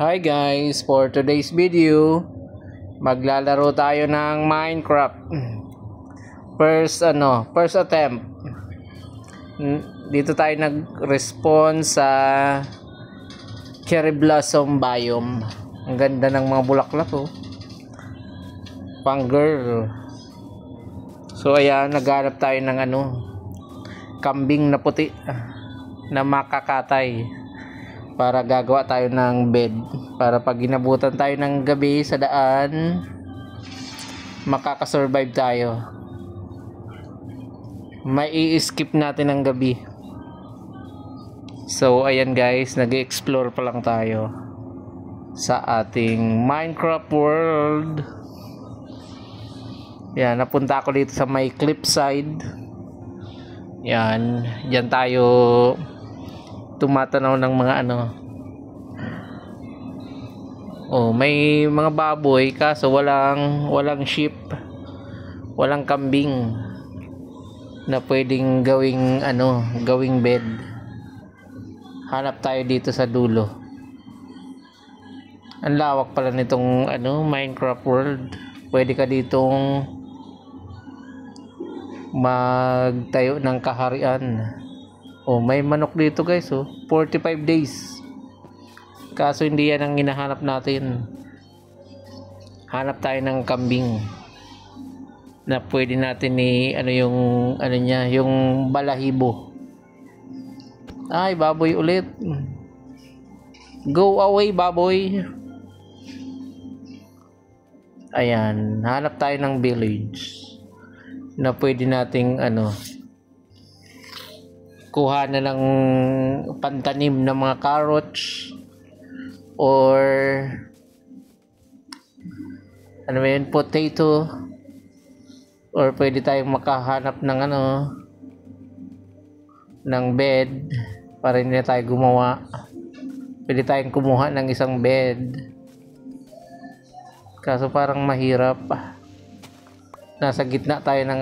Hi guys, for today's video, maglalaro tayo ng Minecraft. First attempt. Dito tayo nag-respawn sa Cherry Blossom Biome. Ang ganda ng mga bulaklak oh. Pang girl. So ayan, naghanap tayo ng kambing na puti na makakatay. Para gagawa tayo ng bed para pag ginabutan tayo ng gabi sa daan makakasurvive tayo, may i-skip natin ang gabi. So ayan guys, nag-explore pa lang tayo sa ating Minecraft world. Yan, napunta ako dito sa may cliffside. Yan, diyan tayo tumatanaw ng mga may mga baboy kaso walang sheep, walang kambing na pwedeng gawing bed. Hanap tayo dito sa dulo. Ang lawak pala nitong Minecraft world. Pwede ka ditong magtayo ng kaharian. May manok dito guys 45 days. Kaso hindi yan ang hinahanap natin. Hanap tayo ng kambing na pwede natin yung balahibo. Ay, baboy ulit. Go away, baboy. Ayan, hanap tayo ng village na pwede nating kuha na ng pantanim ng mga carrots or potato, or pwede tayong makahanap ng bed para hindi na tayo gumawa. Pwede tayong kumuha ng isang bed kaso parang mahirap. Nasa gitna tayo ng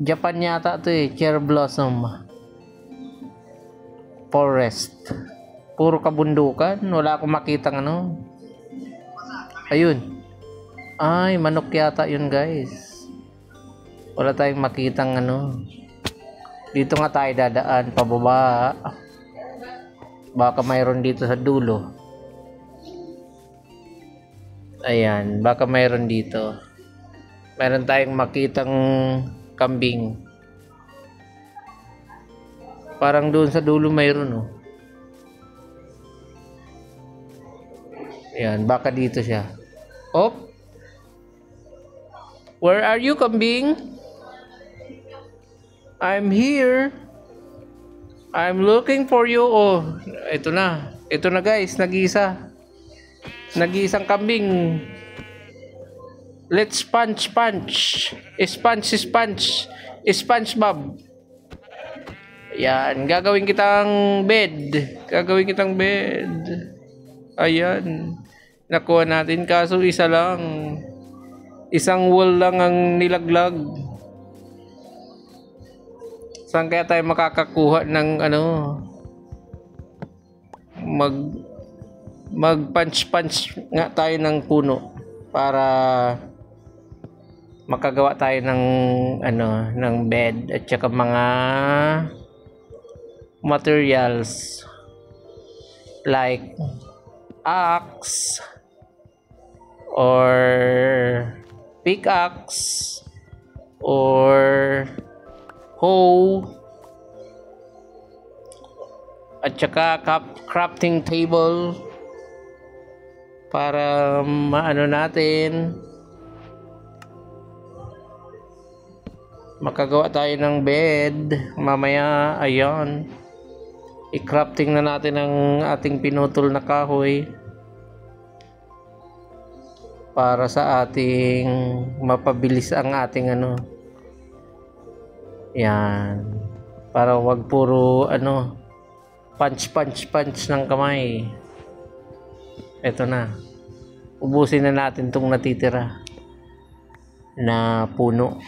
Japan yata to Cherry Blossom Forest. Puro kabundukan, wala akong makitang ayun. Ay, manok yata yun guys. Wala tayong makitang Dito nga tayo dadaan pababa. Baka mayroon dito sa dulo. Ayan, baka mayroon dito. Meron tayong makitang kambing. Parang doon sa dulo mayroon Ayan, baka dito siya. Where are you, kambing? I'm here. I'm looking for you. Ito na. Ito na guys, nag-iisa. Nag-iisang kambing. Let's punch. SpongeBob. Ayan, gagawin kitang bed. Ayan. Nakuha natin kaso isa lang. Isang wall lang ang nilaglag. Saan kaya tayo makakakuha ng mag-punch nga tayo ng puno para makagawa tayo ng bed at saka mga materials like axe or pickaxe or hoe at saka crafting table para natin makagawa tayo ng bed mamaya. Ayan, i-crafting na natin ang ating pinutol na kahoy para sa ating mapabilis ang ating yan, para wag puro punch ng kamay. Ito na, ubusin na natin tong natitira na puno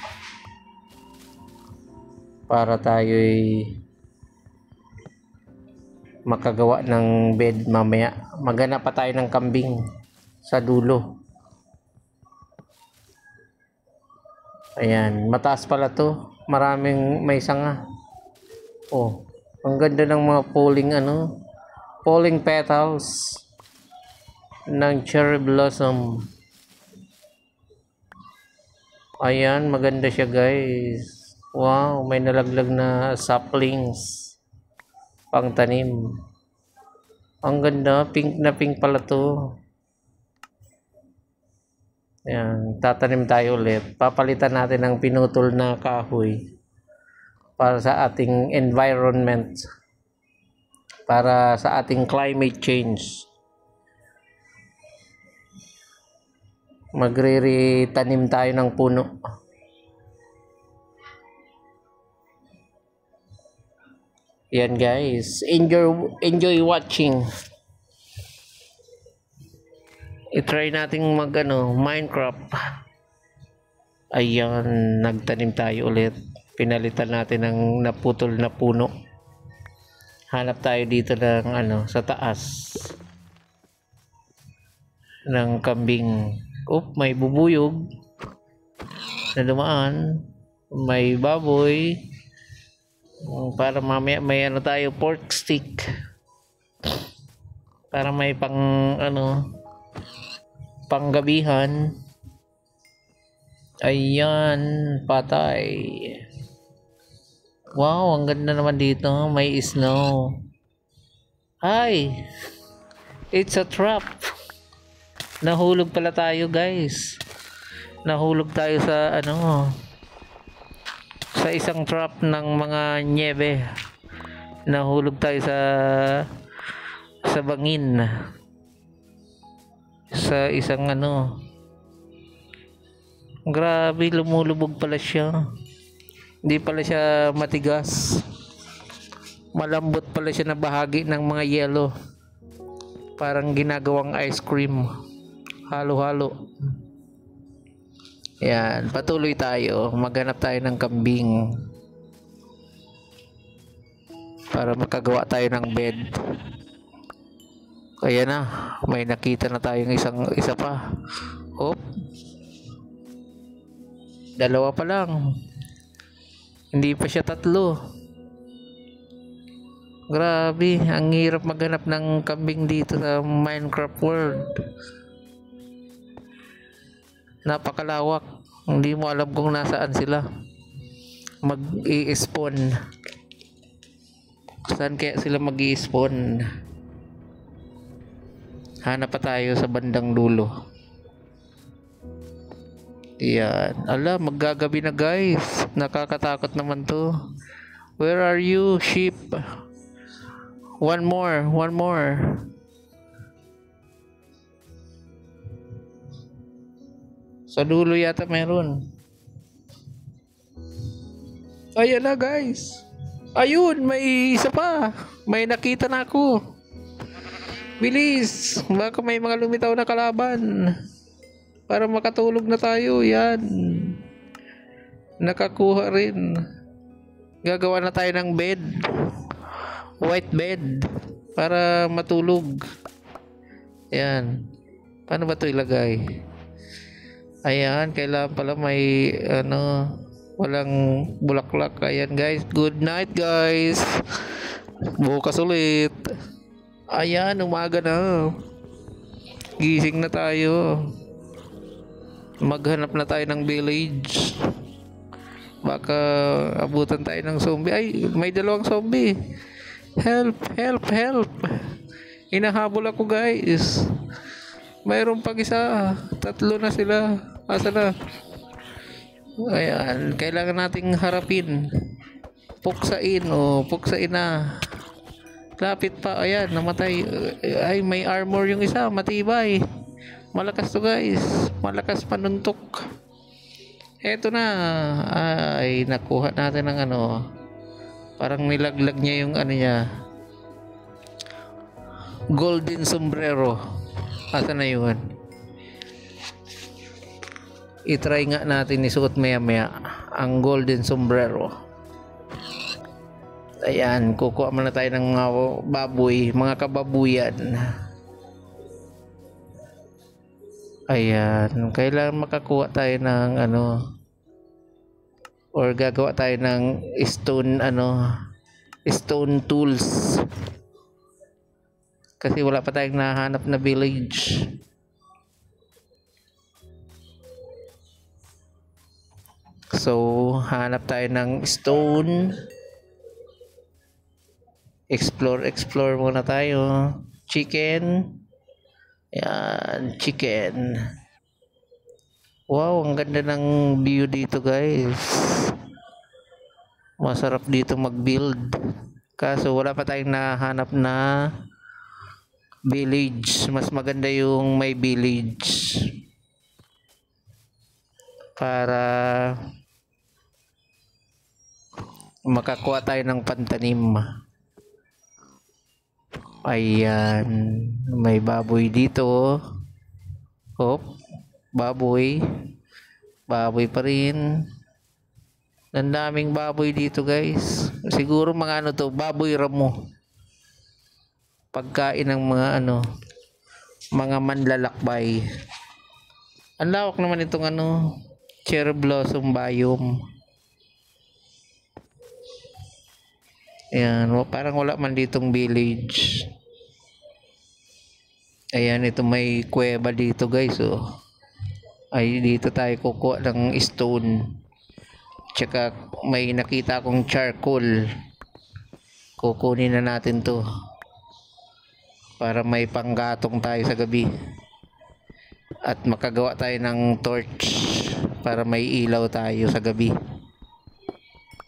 para tayo'y makagawa ng bed mamaya. Maghanap pa tayo ng kambing sa dulo. Ayan, mataas pala to. Maraming may sanga. Oh, ang ganda ng mga falling petals ng cherry blossom. Ayan, maganda siya guys. Wow, may nalaglag na saplings pang tanim. Ang ganda, pink na pink pala to. Ayan, tatanim tayo ulit. Papalitan natin ng pinutol na kahoy para sa ating environment, para sa ating climate change. Tanim tayo ng puno. Yan guys, enjoy watching. I-try nating Minecraft. Ayan, nagtanim tayo ulit. Pinalitan natin ng naputol na puno. Hanap tayo dito ng sa taas ng kambing. May bubuyog na dumaan. May baboy. Para mamaya may tayo, pork stick. Para may panggabihan. Ayan, patay. Wow, ang ganda naman dito. May snow. Ay, it's a trap. Nahulog pala tayo guys. Nahulog tayo sa sa isang trap ng mga nyebe. Nahulog tayo sa bangin. Sa isang grabe, lumulubog pala siya. Hindi pala siya matigas. Malambot pala siya na bahagi ng mga yelo. Parang ginagawang ice cream. Halo-halo. Yan, patuloy tayo. Maghanap tayo ng kambing para makagawa tayo ng bed. Kaya na, may nakita na tayong isa pa. Dalawa pa lang. Hindi pa siya tatlo. Grabe, ang hirap maghanap ng kambing dito sa Minecraft world. Napakalawak. Hindi mo alam kung nasaan sila mag-i-spawn. Saan kaya sila mag-i-spawn? Hanap pa tayo sa bandang dulo. Yan. Ala, maggagabi na guys. Nakakatakot naman to. Where are you, sheep? One more. Sa dulo yata meron. Ayan na guys. Ayun, may isa pa. May nakita na ako. Bilis. Baka may mga lumitaw na kalaban. Para makatulog na tayo. Yan. Nakakuha rin. Gagawa na tayo ng bed. White bed. Para matulog. Yan. Paano ba ito ilagay? Ayan, kailangan pala may walang bulaklak. Ayan guys, good night guys. Bukas ulit. Ayan, umaga na. Gising na tayo. Maghanap na tayo ng village. Baka abutan tayo ng zombie. Ay, may dalawang zombie. Help. Inahabol ako guys. Mayroon pag isa. Tatlo na sila. Asa na? Ayan, kailangan nating harapin. Puksain na. Lapit pa. Ayan, namatay. Ay, may armor yung isa. Matibay. Malakas to guys. Malakas panuntok. Eto na. Ay, nakuha natin ng parang nilaglag niya yung niya. Golden sombrero. Asa na yun? I-try nga natin isuot maya ang golden sombrero. Ayan, kukuha muna tayo ng mga baboy, mga kababuyan. Ayan, kailangan makakuha tayo ng ano, or gagawa tayo ng stone stone tools. Kasi wala pa tayong nahanap na village. So, hanap tayo ng stone. Explore muna tayo. Chicken. Yan, chicken. Wow, ang ganda ng view dito, guys. Masarap dito mag-build. Kaso wala pa tayong nahanap na village. Mas maganda yung may village. Para makakuha tayo ng pantanim. Ayan, may baboy dito. Hop, baboy pa rin. Ang daming baboy dito, guys. Siguro mga ano to, baboy ramo. Pagkain ng mga mga manlalakbay. Ang lawak naman itong cherry blossom biome. Ayan, parang wala man ditong village. Ayan, ito may kuweba dito, guys. Oh. Ay, dito tayo kukuha ng stone. Tsaka may nakita akong charcoal. Kukunin na natin to. Para may panggatong tayo sa gabi. At makagawa tayo ng torch. Para may ilaw tayo sa gabi.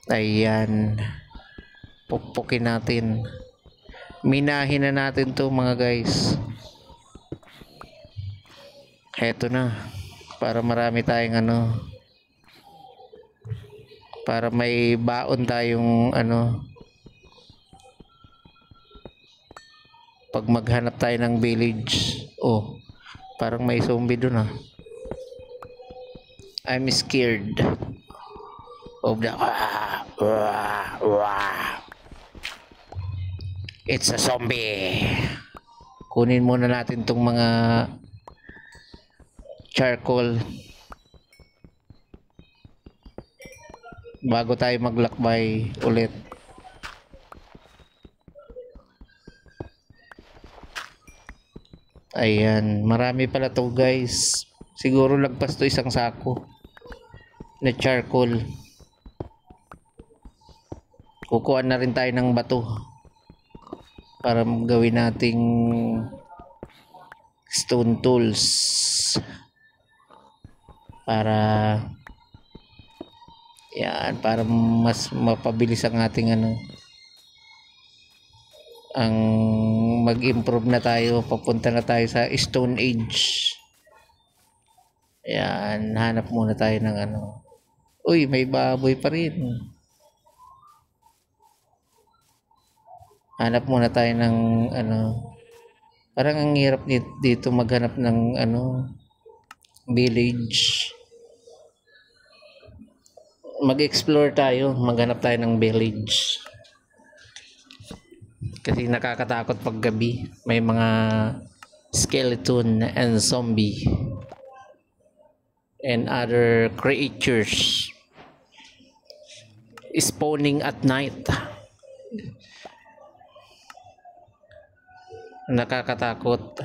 Ayan. Pukpukin natin. Minahin na natin to, mga guys. Heto na. Para marami tayong para may baon tayong pag maghanap tayo ng village. Oh, parang may zombie dun I'm scared of the it's a zombie. Kunin muna natin tong mga charcoal bago tayo maglakbay ulit. Ayan, marami pala to, guys. Siguro lagpas to isang sako na charcoal. Kukuha na rin tayo ng bato para gawin nating stone tools para para mas mapabilis ang ating ang mag-improve na tayo, papunta na tayo sa Stone Age. Yan, hanap muna tayo ng uy, may baboy pa rin. Hanap muna tayo ng parang ang hirap dito maghanap ng village. Mag-explore tayo, maghanap tayo ng village. Kasi nakakatakot pag gabi. May mga skeleton and zombie and other creatures spawning at night. Nakakatakot.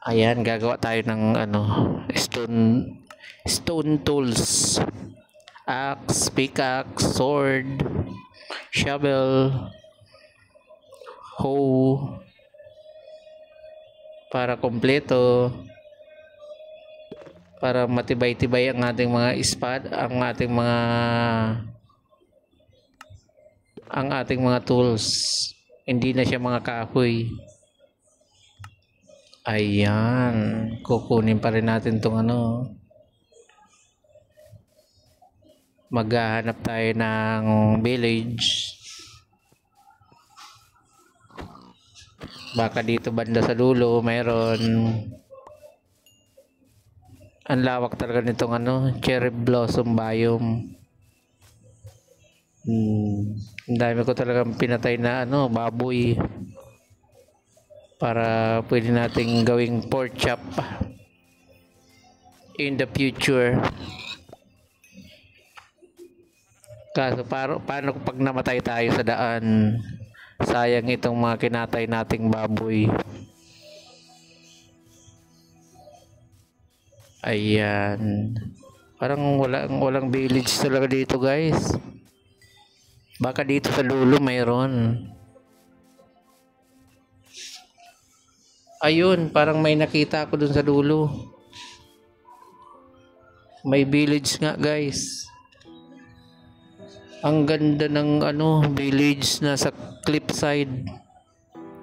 Ayan, gagawa tayo ng stone tools. Axe, pickaxe, sword, shovel, hoe, para kompleto, para matibay-tibay ang ating mga ang ating mga tools. Hindi na siya mga kahoy. Ayan, kukunin pa rin natin tong maghahanap tayo ng village. Baka dito banda sa dulo mayroon. Ang lawak talaga nitong cherry blossom biome. Ang dami ko talagang pinatay na baboy. Para pwede nating gawing pork chop in the future. Kaso paano pag namatay tayo sa daan? Sayang itong mga kinatay nating baboy. Ayan. Parang walang village talaga dito, guys. Baka dito sa dulo mayroon. Ayun, parang may nakita ako dun sa dulo. May village nga, guys. Ang ganda ng village na sa cliffside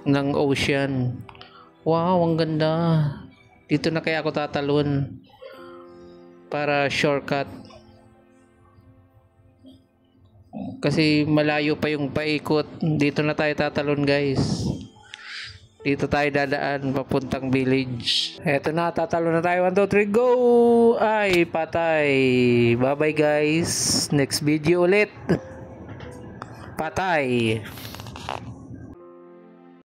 ng ocean. Wow, ang ganda. Dito na kaya ako tatalon para shortcut. Kasi malayo pa yung paikot. Dito na tayo tatalon, guys. Dito tayo dadaan papuntang village. Eto na, tatalo na tayo. 1, 2, 3, go! Ay, patay. Bye-bye, guys. Next video ulit. Patay.